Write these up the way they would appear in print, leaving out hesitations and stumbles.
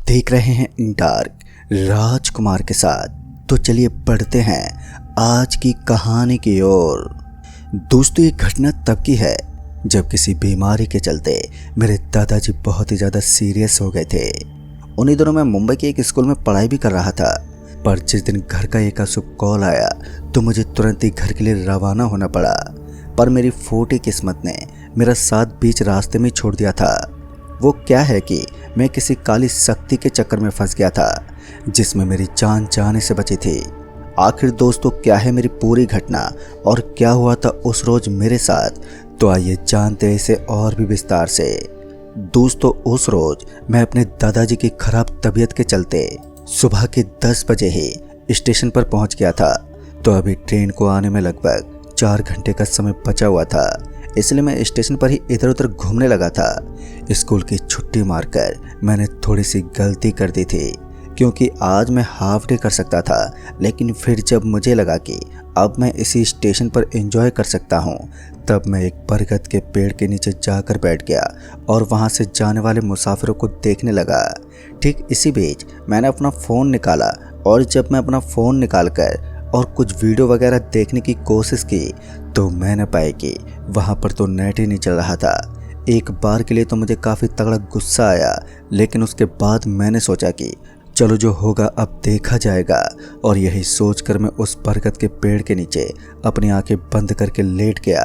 देख रहे हैं डार्क राजकुमार के साथ। तो चलिए बढ़ते हैं आज की कहानी की ओर। दोस्तों, ये घटना तब की है जब किसी बीमारी के चलते मेरे दादाजी बहुत ही ज़्यादा सीरियस हो गए थे। उन्हीं दिनों मैं मुंबई के एक स्कूल में पढ़ाई भी कर रहा था, पर जिस दिन घर का एक अशुभ कॉल आया तो मुझे तुरंत ही घर के लिए रवाना होना पड़ा। पर मेरी फूटी किस्मत ने मेरा साथ बीच रास्ते में छोड़ दिया था। वो क्या है कि मैं किसी काली शक्ति के चक्कर में फंस गया था जिसमें मेरी जान जाने से बची थी। आखिर दोस्तों, क्या है मेरी पूरी घटना और क्या हुआ था उस रोज मेरे साथ, तो आइए जानते हैं इसे और भी विस्तार से। दोस्तों, उस रोज मैं अपने दादाजी की खराब तबीयत के चलते सुबह के 10 बजे ही स्टेशन पर पहुंच गया था। तो अभी ट्रेन को आने में लगभग 4 घंटे का समय बचा हुआ था, इसलिए मैं स्टेशन पर ही इधर उधर घूमने लगा था। स्कूल की छुट्टी मारकर मैंने थोड़ी सी गलती कर दी थी, क्योंकि आज मैं हाफ डे कर सकता था, लेकिन फिर जब मुझे लगा कि अब मैं इसी स्टेशन पर एंजॉय कर सकता हूँ, तब मैं एक बरगद के पेड़ के नीचे जाकर बैठ गया और वहाँ से जाने वाले मुसाफिरों को देखने लगा। ठीक इसी बीच मैंने अपना फ़ोन निकाला, और जब मैं अपना फ़ोन निकाल कर और कुछ वीडियो वगैरह देखने की कोशिश की तो मैंने पाया कि वहाँ पर तो नेट ही नहीं चल रहा था। एक बार के लिए तो मुझे काफ़ी तगड़ा गुस्सा आया, लेकिन उसके बाद मैंने सोचा कि चलो जो होगा अब देखा जाएगा, और यही सोचकर मैं उस बरगद के पेड़ के नीचे अपनी आंखें बंद करके लेट गया।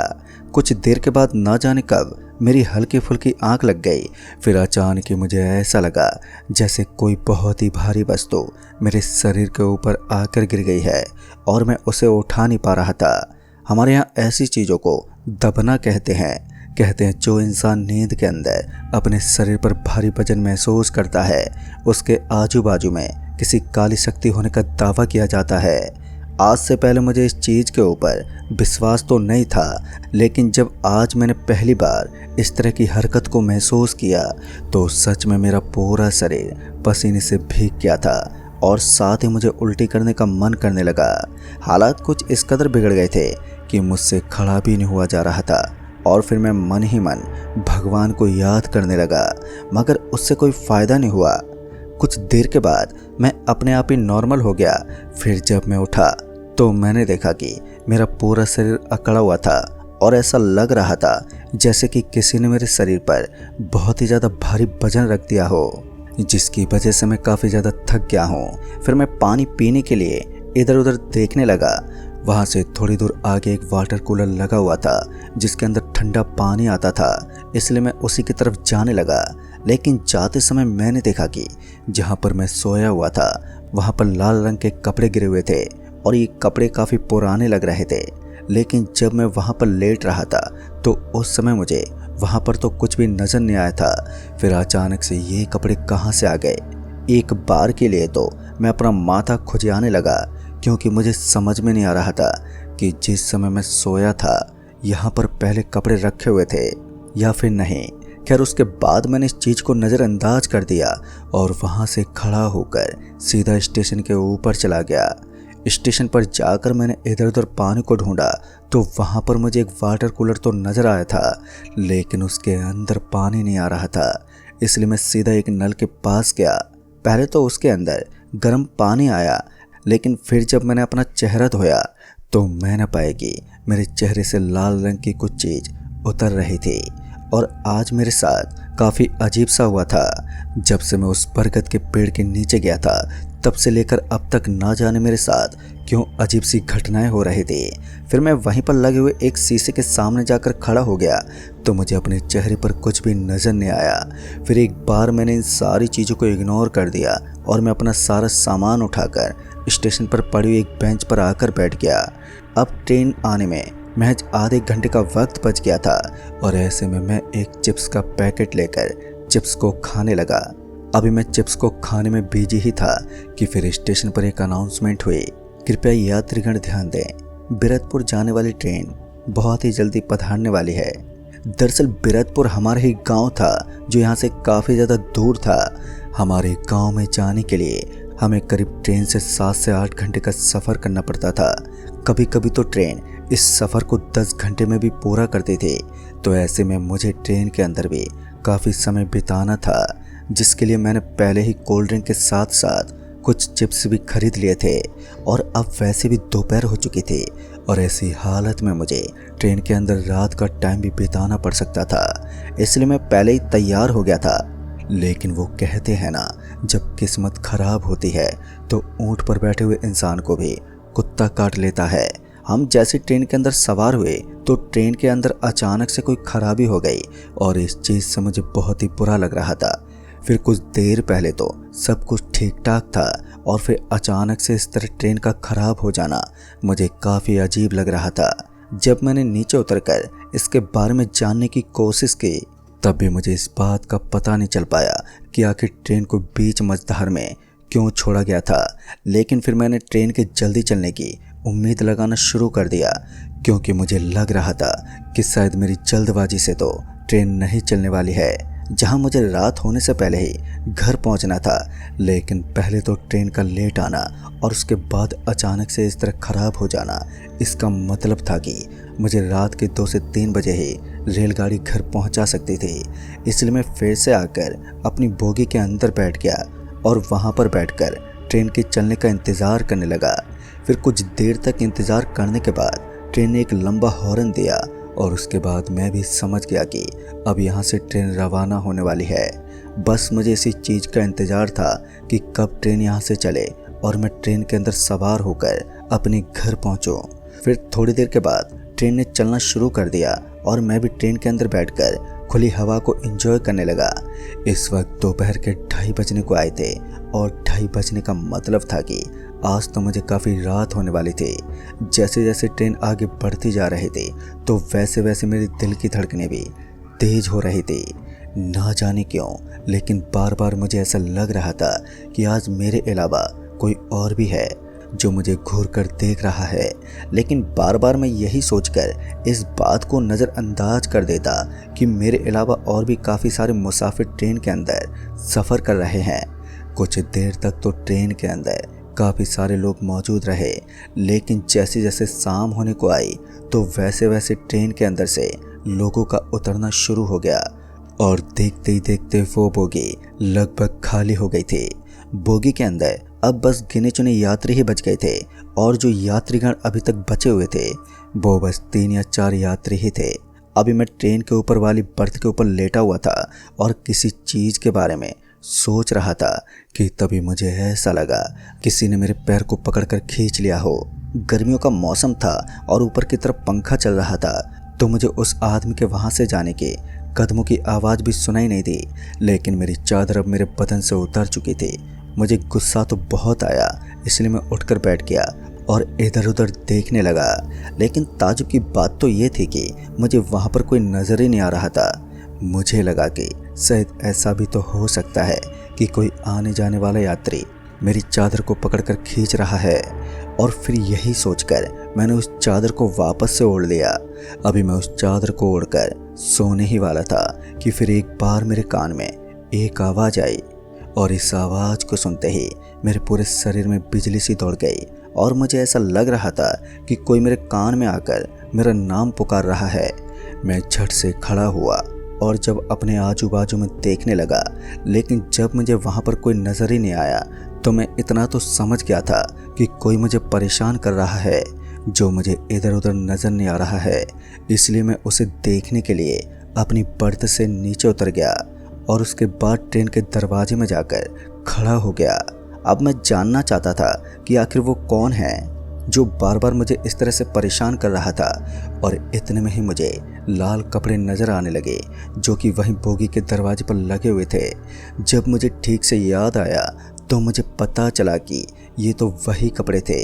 कुछ देर के बाद ना जाने कब मेरी हल्की फुल्की आंख लग गई। फिर अचानक ही मुझे ऐसा लगा जैसे कोई बहुत ही भारी वस्तु मेरे शरीर के ऊपर आकर गिर गई है और मैं उसे उठा नहीं पा रहा था। हमारे यहाँ ऐसी चीज़ों को दबना कहते हैं जो इंसान नींद के अंदर अपने शरीर पर भारी वजन महसूस करता है, उसके आजू बाजू में किसी काली शक्ति होने का दावा किया जाता है। आज से पहले मुझे इस चीज़ के ऊपर विश्वास तो नहीं था, लेकिन जब आज मैंने पहली बार इस तरह की हरकत को महसूस किया तो सच में मेरा पूरा शरीर पसीने से भीग गया था और साथ ही मुझे उल्टी करने का मन करने लगा। हालात कुछ इस कदर बिगड़ गए थे कि मुझसे खड़ा भी नहीं हुआ जा रहा था, और फिर मैं मन ही मन भगवान को याद करने लगा, मगर उससे कोई फ़ायदा नहीं हुआ। कुछ देर के बाद मैं अपने आप ही नॉर्मल हो गया। फिर जब मैं उठा तो मैंने देखा कि मेरा पूरा शरीर अकड़ा हुआ था और ऐसा लग रहा था जैसे कि किसी ने मेरे शरीर पर बहुत ही ज़्यादा भारी वजन रख दिया हो, जिसकी वजह से मैं काफ़ी ज़्यादा थक गया हूँ। फिर मैं पानी पीने के लिए इधर उधर देखने लगा। वहाँ से थोड़ी दूर आगे एक वाटर कूलर लगा हुआ था जिसके अंदर ठंडा पानी आता था, इसलिए मैं उसी की तरफ जाने लगा। लेकिन जाते समय मैंने देखा कि जहाँ पर मैं सोया हुआ था वहाँ पर लाल रंग के कपड़े गिरे हुए थे, और ये कपड़े काफ़ी पुराने लग रहे थे। लेकिन जब मैं वहाँ पर लेट रहा था तो उस समय मुझे वहाँ पर तो कुछ भी नज़र नहीं आया था। फिर अचानक से ये कपड़े कहाँ से आ गए। एक बार के लिए तो मैं अपना माथा खुजलाने लगा, क्योंकि मुझे समझ में नहीं आ रहा था कि जिस समय मैं सोया था यहाँ पर पहले कपड़े रखे हुए थे या फिर नहीं। खैर, उसके बाद मैंने इस चीज़ को नज़रअंदाज कर दिया और वहाँ से खड़ा होकर सीधा स्टेशन के ऊपर चला गया। स्टेशन पर जाकर मैंने इधर उधर पानी को ढूंढा तो वहाँ पर मुझे एक वाटर कूलर तो नज़र आया था, लेकिन उसके अंदर पानी नहीं आ रहा था। इसलिए मैं सीधा एक नल के पास गया। पहले तो उसके अंदर गर्म पानी आया, लेकिन फिर जब मैंने अपना चेहरा धोया तो मैंने पाया कि मेरे चेहरे से लाल रंग की कुछ चीज़ उतर रही थी। और आज मेरे साथ काफ़ी अजीब सा हुआ था। जब से मैं उस बरगद के पेड़ के नीचे गया था तब से लेकर अब तक ना जाने मेरे साथ क्यों अजीब सी घटनाएं हो रही थी। फिर मैं वहीं पर लगे हुए एक शीशे के सामने जाकर खड़ा हो गया तो मुझे अपने चेहरे पर कुछ भी नज़र नहीं आया। फिर एक बार मैंने इन सारी चीज़ों को इग्नोर कर दिया और मैं अपना सारा सामान उठाकर स्टेशन पर पड़ी हुई एक बेंच पर आकर बैठ गया। अब ट्रेन आने में महज आधे घंटे का वक्त बच गया था, और ऐसे में मैं एक चिप्स का पैकेट लेकर चिप्स को खाने लगा। अभी मैं चिप्स को खाने में बिजी ही था कि फिर स्टेशन पर एक अनाउंसमेंट हुई, कृपया यात्रीगण ध्यान दें, बिरतपुर जाने वाली ट्रेन बहुत ही जल्दी पधारने वाली है। दरअसल बिरतपुर हमारा ही गांव था जो यहाँ से काफ़ी ज़्यादा दूर था। हमारे गांव में जाने के लिए हमें करीब ट्रेन से 7 से 8 घंटे का सफ़र करना पड़ता था। कभी कभी तो ट्रेन इस सफ़र को 10 घंटे में भी पूरा करती थी। तो ऐसे में मुझे ट्रेन के अंदर भी काफ़ी समय बिताना था। जिसके लिए मैंने पहले ही कोल्ड ड्रिंक के साथ साथ कुछ चिप्स भी खरीद लिए थे और अब वैसे भी दोपहर हो चुकी थी और ऐसी हालत में मुझे ट्रेन के अंदर रात का टाइम भी बिताना पड़ सकता था। इसलिए मैं पहले ही तैयार हो गया था। लेकिन वो कहते हैं ना, जब किस्मत खराब होती है तो ऊंट पर बैठे हुए इंसान को भी कुत्ता काट लेता है। हम जैसे ट्रेन के अंदर सवार हुए तो ट्रेन के अंदर अचानक से कोई खराबी हो गई और इस चीज़ से मुझे बहुत ही बुरा लग रहा था। फिर कुछ देर पहले तो सब कुछ ठीक ठाक था और फिर अचानक से इस तरह ट्रेन का खराब हो जाना मुझे काफ़ी अजीब लग रहा था। जब मैंने नीचे उतरकर इसके बारे में जानने की कोशिश की तब भी मुझे इस बात का पता नहीं चल पाया कि आखिर ट्रेन को बीच मझधार में क्यों छोड़ा गया था। लेकिन फिर मैंने ट्रेन के जल्दी चलने की उम्मीद लगाना शुरू कर दिया, क्योंकि मुझे लग रहा था कि शायद मेरी जल्दबाजी से तो ट्रेन नहीं चलने वाली है, जहां मुझे रात होने से पहले ही घर पहुंचना था। लेकिन पहले तो ट्रेन का लेट आना और उसके बाद अचानक से इस तरह ख़राब हो जाना, इसका मतलब था कि मुझे रात के 2 से 3 बजे ही रेलगाड़ी घर पहुंचा सकती थी। इसलिए मैं फिर से आकर अपनी बोगी के अंदर बैठ गया और वहां पर बैठकर ट्रेन के चलने का इंतज़ार करने लगा। फिर कुछ देर तक इंतज़ार करने के बाद ट्रेन ने एक लंबा हॉर्न दिया और उसके बाद मैं भी समझ गया कि अब यहाँ से ट्रेन रवाना होने वाली है। बस मुझे इसी चीज़ का इंतज़ार था कि कब ट्रेन यहाँ से चले और मैं ट्रेन के अंदर सवार होकर अपने घर पहुँचूँ। फिर थोड़ी देर के बाद ट्रेन ने चलना शुरू कर दिया और मैं भी ट्रेन के अंदर बैठकर खुली हवा को एंजॉय करने लगा। इस वक्त दोपहर के 2:30 बजने को आए थे और 2:30 बजने का मतलब था कि आज तो मुझे काफ़ी रात होने वाली थी। जैसे जैसे ट्रेन आगे बढ़ती जा रही थी तो वैसे वैसे मेरे दिल की धड़कनें भी तेज हो रही थी। ना जाने क्यों, लेकिन बार बार मुझे ऐसा लग रहा था कि आज मेरे अलावा कोई और भी है जो मुझे घूर कर देख रहा है। लेकिन बार बार मैं यही सोचकर इस बात को नज़रअंदाज कर देता कि मेरे अलावा और भी काफ़ी सारे मुसाफिर ट्रेन के अंदर सफ़र कर रहे हैं। कुछ देर तक तो ट्रेन के अंदर काफ़ी सारे लोग मौजूद रहे, लेकिन जैसे जैसे शाम होने को आई तो वैसे वैसे ट्रेन के अंदर से लोगों का उतरना शुरू हो गया और देखते ही देखते वो बोगी लगभग खाली हो गई थी। बोगी के अंदर अब बस गिने चुने यात्री ही बच गए थे और जो यात्रीगण अभी तक बचे हुए थे वो बस 3 या 4 यात्री ही थे। अभी मैं ट्रेन के ऊपर वाली बर्थ के ऊपर लेटा हुआ था और किसी चीज़ के बारे में सोच रहा था कि तभी मुझे ऐसा लगा किसी ने मेरे पैर को पकड़कर खींच लिया हो। गर्मियों का मौसम था और ऊपर की तरफ पंखा चल रहा था, तो मुझे उस आदमी के वहाँ से जाने के कदमों की आवाज़ भी सुनाई नहीं दी। लेकिन मेरी चादर अब मेरे बदन से उतर चुकी थी। मुझे गुस्सा तो बहुत आया, इसलिए मैं उठकर बैठ गया और इधर उधर देखने लगा। लेकिन ताज्जुब की बात तो ये थी कि मुझे वहाँ पर कोई नज़र ही नहीं आ रहा था। मुझे लगा कि शायद ऐसा भी तो हो सकता है कि कोई आने जाने वाला यात्री मेरी चादर को पकड़कर खींच रहा है। और फिर यही सोचकर मैंने उस चादर को वापस से ओढ़ लिया। अभी मैं उस चादर को ओढ़कर सोने ही वाला था कि फिर एक बार मेरे कान में एक आवाज़ आई और इस आवाज़ को सुनते ही मेरे पूरे शरीर में बिजली सी दौड़ गई और मुझे ऐसा लग रहा था कि कोई मेरे कान में आकर मेरा नाम पुकार रहा है। मैं झट से खड़ा हुआ और जब अपने आजू बाजू में देखने लगा, लेकिन जब मुझे वहाँ पर कोई नज़र ही नहीं आया तो मैं इतना तो समझ गया था कि कोई मुझे परेशान कर रहा है जो मुझे इधर उधर नज़र नहीं आ रहा है। इसलिए मैं उसे देखने के लिए अपनी बर्थ से नीचे उतर गया और उसके बाद ट्रेन के दरवाजे में जाकर खड़ा हो गया। अब मैं जानना चाहता था कि आखिर वो कौन है जो बार बार मुझे इस तरह से परेशान कर रहा था। और इतने में ही मुझे लाल कपड़े नज़र आने लगे जो कि वहीं बोगी के दरवाजे पर लगे हुए थे। जब मुझे ठीक से याद आया तो मुझे पता चला कि ये तो वही कपड़े थे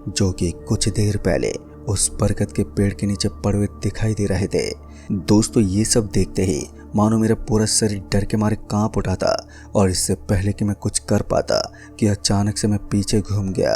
जो कि कुछ देर पहले उस बरगद के पेड़ के नीचे पड़े हुए दिखाई दे रहे थे। दोस्तों, ये सब देखते ही मानो मेरा पूरा शरीर डर के मारे कांप उठा था और इससे पहले कि मैं कुछ कर पाता कि अचानक से मैं पीछे घूम गया।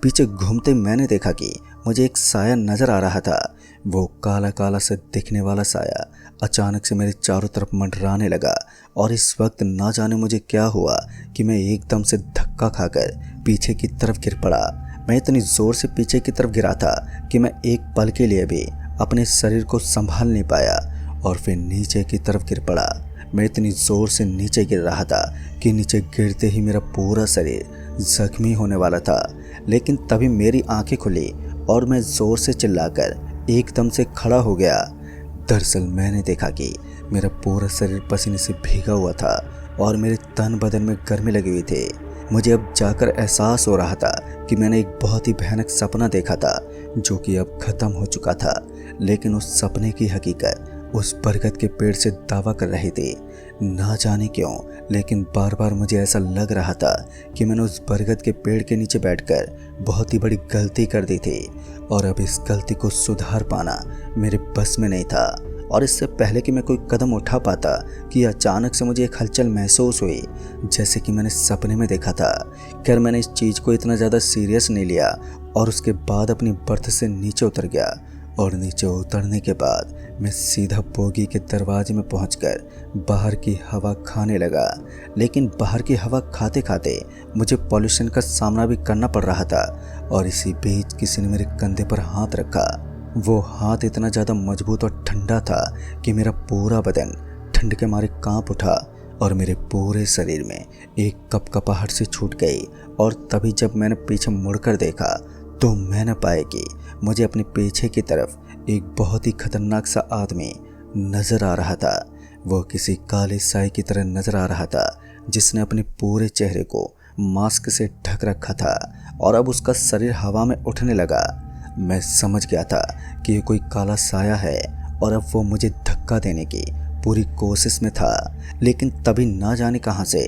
पीछे घूमते मैंने देखा कि मुझे एक साया नज़र आ रहा था। वो काला काला से दिखने वाला साया अचानक से मेरे चारों तरफ मंडराने लगा और इस वक्त ना जाने मुझे क्या हुआ कि मैं एकदम से धक्का खाकर पीछे की तरफ गिर पड़ा। मैं इतनी ज़ोर से पीछे की तरफ गिरा था कि मैं एक पल के लिए भी अपने शरीर को संभाल नहीं पाया और फिर नीचे की तरफ गिर पड़ा। मैं इतनी ज़ोर से नीचे गिर रहा था कि नीचे गिरते ही मेरा पूरा शरीर जख्मी होने वाला था। लेकिन तभी मेरी आंखें खुली और मैं ज़ोर से चिल्लाकर एकदम से खड़ा हो गया। दरअसल मैंने देखा कि मेरा पूरा शरीर पसीने से भीगा हुआ था और मेरे तन बदन में गर्मी लगी हुई थी। मुझे अब जाकर एहसास हो रहा था कि मैंने एक बहुत ही भयानक सपना देखा था जो कि अब ख़त्म हो चुका था। लेकिन उस सपने की हकीकत उस बरगद के पेड़ से दावा कर रही थी। ना जाने क्यों, लेकिन बार बार मुझे ऐसा लग रहा था कि मैंने उस बरगद के पेड़ के नीचे बैठकर बहुत ही बड़ी गलती कर दी थी और अब इस गलती को सुधार पाना मेरे बस में नहीं था। और इससे पहले कि मैं कोई कदम उठा पाता कि अचानक से मुझे एक हलचल महसूस हुई, जैसे कि मैंने सपने में देखा था। खैर मैंने इस चीज़ को इतना ज़्यादा सीरियस नहीं लिया और उसके बाद अपनी बर्थ से नीचे उतर गया। और नीचे उतरने के बाद मैं सीधा बोगी के दरवाजे में पहुंचकर बाहर की हवा खाने लगा। लेकिन बाहर की हवा खाते खाते मुझे पॉल्यूशन का सामना भी करना पड़ रहा था। और इसी बीच किसी ने मेरे कंधे पर हाथ रखा। वो हाथ इतना ज़्यादा मजबूत और ठंडा था कि मेरा पूरा बदन ठंड के मारे कांप उठा और मेरे पूरे शरीर में एक कपकपाहट से छूट गई। और तभी जब मैंने पीछे मुड़कर देखा तो मैंने पाया कि मुझे अपने पीछे की तरफ एक बहुत ही खतरनाक सा आदमी नज़र आ रहा था। वो किसी काले साए की तरह नज़र आ रहा था जिसने अपने पूरे चेहरे को मास्क से ढक रखा था और अब उसका शरीर हवा में उठने लगा। मैं समझ गया था कि ये कोई काला साया है और अब वो मुझे धक्का देने की पूरी कोशिश में था। लेकिन तभी ना जाने कहां से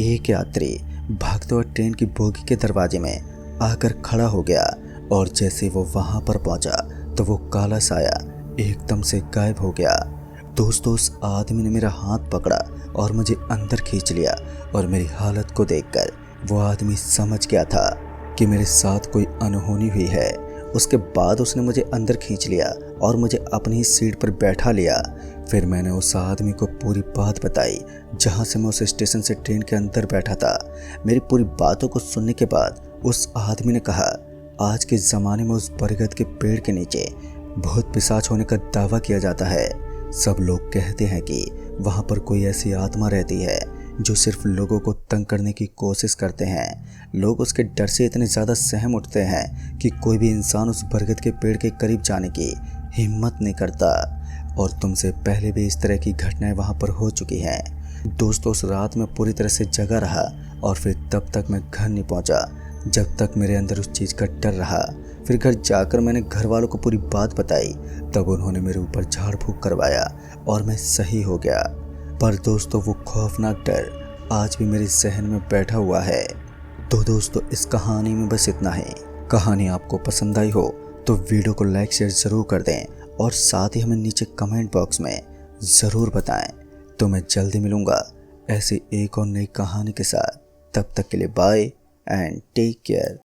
एक यात्री भागते हुए ट्रेन की बोगी के दरवाजे में आकर खड़ा हो गया और जैसे वो वहां पर पहुंचा तो वो काला साया एकदम से गायब हो गया। दोस्तों उस आदमी ने मेरा हाथ पकड़ा और मुझे अंदर खींच लिया और मेरी हालत को देखकर वो आदमी समझ गया था कि मेरे साथ कोई अनहोनी हुई है। उसके बाद उसने मुझे अंदर खींच लिया और मुझे अपनी ही सीट पर बैठा लिया। फिर मैंने उस आदमी को पूरी बात बताई जहां से मैं उस स्टेशन से ट्रेन के अंदर बैठा था। मेरी पूरी बातों को सुनने के बाद उस आदमी ने कहा, आज के ज़माने में उस बरगद के पेड़ के नीचे भूत पिशाच होने का दावा किया जाता है। सब लोग कहते हैं कि वहाँ पर कोई ऐसी आत्मा रहती है जो सिर्फ लोगों को तंग करने की कोशिश करते हैं। लोग उसके डर से इतने ज़्यादा सहम उठते हैं कि कोई भी इंसान उस बरगद के पेड़ के करीब जाने की हिम्मत नहीं करता। और तुमसे पहले भी इस तरह की घटनाएं वहाँ पर हो चुकी हैं। दोस्तों उस रात में पूरी तरह से जगा रहा और फिर तब तक मैं घर नहीं पहुँचा जब तक मेरे अंदर उस चीज़ का डर रहा। फिर घर जाकर मैंने घर वालों को पूरी बात बताई, तब उन्होंने मेरे ऊपर झाड़ फूंक करवाया और मैं सही हो गया। पर दोस्तों वो खौफनाक डर आज भी मेरे जहन में बैठा हुआ है। तो दोस्तों इस कहानी में बस इतना ही। कहानी आपको पसंद आई हो तो वीडियो को लाइक शेयर ज़रूर कर दें और साथ ही हमें नीचे कमेंट बॉक्स में ज़रूर बताएं। तो मैं जल्दी मिलूँगा ऐसी एक और नई कहानी के साथ। तब तक के लिए बाय एंड टेक केयर।